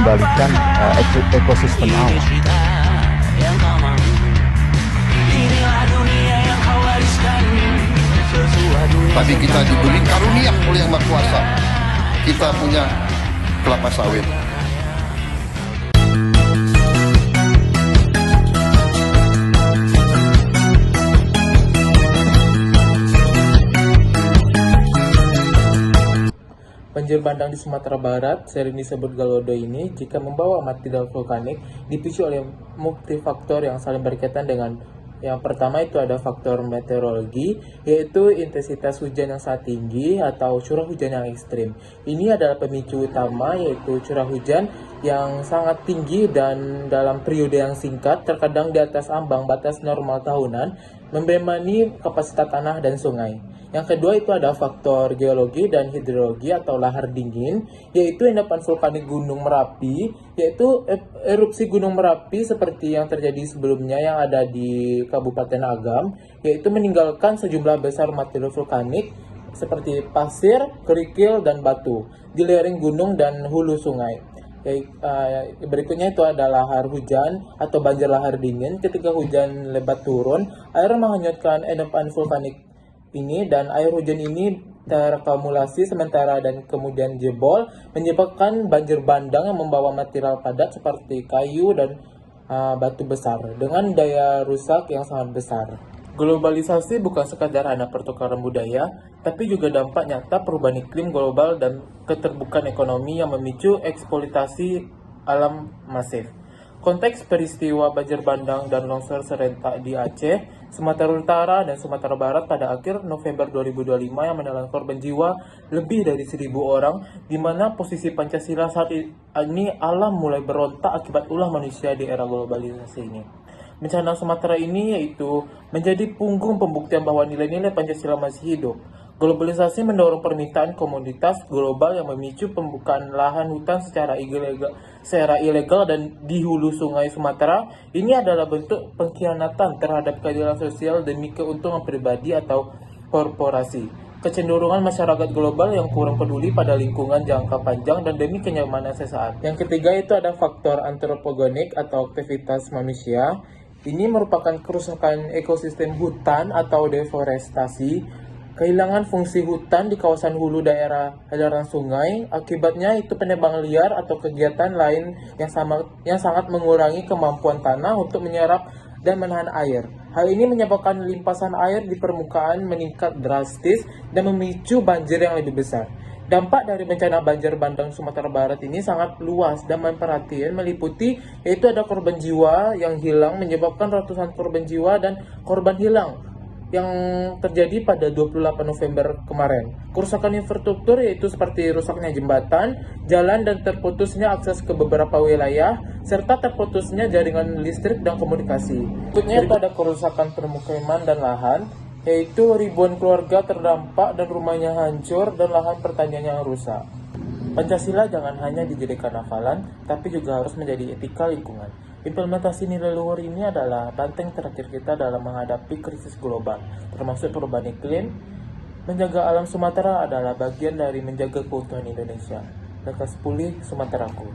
mengembalikan ekosistem alam. Tapi kita diberi karunia oleh Yang Maha Kuasa. Kita punya kelapa sawit. Banjir bandang di Sumatera Barat, sering disebut Galodo ini, jika membawa material vulkanik, dipicu oleh multifaktor yang saling berkaitan dengan yang pertama itu ada faktor meteorologi, yaitu intensitas hujan yang sangat tinggi atau curah hujan yang ekstrim. Ini adalah pemicu utama, yaitu curah hujan yang sangat tinggi dan dalam periode yang singkat, terkadang di atas ambang batas normal tahunan, membebani kapasitas tanah dan sungai. Yang kedua itu ada faktor geologi dan hidrologi atau lahar dingin, yaitu endapan vulkanik Gunung Merapi, yaitu erupsi Gunung Merapi seperti yang terjadi sebelumnya yang ada di Kabupaten Agam, yaitu meninggalkan sejumlah besar material vulkanik seperti pasir, kerikil, dan batu di lereng gunung dan hulu sungai. Berikutnya itu ada lahar hujan atau banjir lahar dingin. Ketika hujan lebat turun, air menghanyutkan endapan vulkanik ini dan air hujan ini terakumulasi sementara dan kemudian jebol, menyebabkan banjir bandang yang membawa material padat seperti kayu dan batu besar dengan daya rusak yang sangat besar. Globalisasi bukan sekadar hanya pertukaran budaya, tapi juga dampak nyata perubahan iklim global dan keterbukaan ekonomi yang memicu eksploitasi alam masif. Konteks peristiwa banjir bandang dan longsor serentak di Aceh, Sumatera Utara, dan Sumatera Barat pada akhir November 2025 yang menelan korban jiwa lebih dari 1.000 orang, di mana posisi Pancasila saat ini alam mulai berontak akibat ulah manusia di era globalisasi ini. Bencana Sumatera ini yaitu menjadi punggung pembuktian bahwa nilai-nilai Pancasila masih hidup. Globalisasi mendorong permintaan komoditas global yang memicu pembukaan lahan hutan secara ilegal dan di hulu sungai Sumatera. Ini adalah bentuk pengkhianatan terhadap keadilan sosial demi keuntungan pribadi atau korporasi. Kecenderungan masyarakat global yang kurang peduli pada lingkungan jangka panjang dan demi kenyamanan sesaat. Yang ketiga itu ada faktor antropogenik atau aktivitas manusia. Ini merupakan kerusakan ekosistem hutan atau deforestasi. Kehilangan fungsi hutan di kawasan hulu daerah aliran sungai, akibatnya itu penebangan liar atau kegiatan lain yang sangat mengurangi kemampuan tanah untuk menyerap dan menahan air. Hal ini menyebabkan limpasan air di permukaan meningkat drastis dan memicu banjir yang lebih besar. Dampak dari bencana banjir bandang Sumatera Barat ini sangat luas dan memperhatikan meliputi yaitu ada korban jiwa yang hilang, menyebabkan ratusan korban jiwa dan korban hilang yang terjadi pada 28 November kemarin. Kerusakan infrastruktur yaitu seperti rusaknya jembatan, jalan dan terputusnya akses ke beberapa wilayah, serta terputusnya jaringan listrik dan komunikasi. Berikutnya itu ada kerusakan permukiman dan lahan, yaitu ribuan keluarga terdampak dan rumahnya hancur dan lahan pertanian yang rusak. Pancasila jangan hanya dijadikan hafalan, tapi juga harus menjadi etika lingkungan. Implementasi nilai luhur ini adalah benteng terakhir kita dalam menghadapi krisis global, termasuk perubahan iklim. Menjaga alam Sumatera adalah bagian dari menjaga keutuhan Indonesia. Lekas pulih Sumateraku.